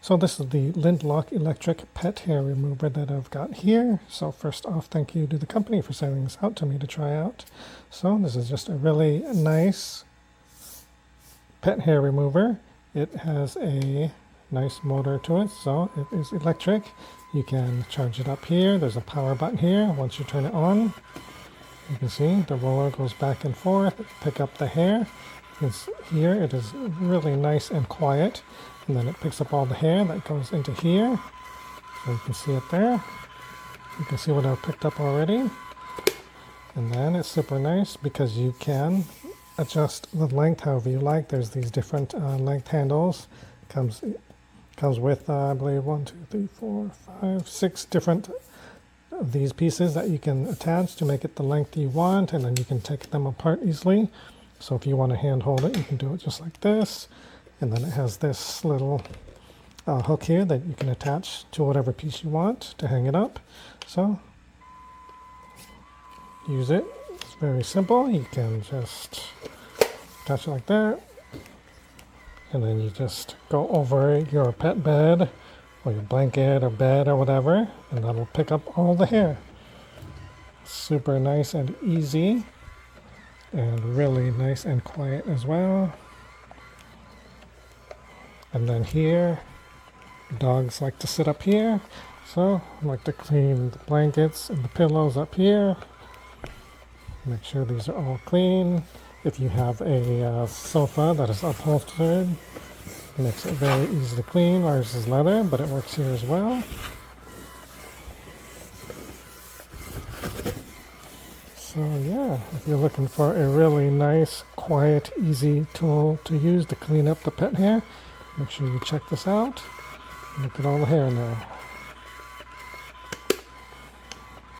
So this is the Lintlock electric pet hair remover that I've got here. So first off, thank you to the company for sending this out to me to try out. So this is just a really nice pet hair remover. It has a nice motor to it, so it is electric. You can charge it up here. There's a power button here. Once you turn it on, you can see the roller goes back and forth, pick up the hair. Here it is really nice and quiet, and then it picks up all the hair that goes into here. So you can see it there. You can see what I've picked up already. And then it's super nice because you can adjust the length however you like. There's these different length handles. Comes with I believe 1, 2, 3, 4, 5, 6 different of these pieces that you can attach to make it the length you want, and then you can take them apart easily. So if you want to hand hold it, you can do it just like this. And then it has this little hook here that you can attach to whatever piece you want to hang it up. So use it. It's very simple. You can just attach it like that. And then you just go over your pet bed or your blanket or bed or whatever, and that'll pick up all the hair. Super nice and easy. And really nice and quiet as well. And then here, dogs like to sit up here, so I like to clean the blankets and the pillows up here. Make sure these are all clean. If you have a sofa that is upholstered, it makes it very easy to clean. Ours is leather, but it works here as well. So yeah, if you're looking for a really nice, quiet, easy tool to use to clean up the pet hair, make sure you check this out. Look at all the hair in there.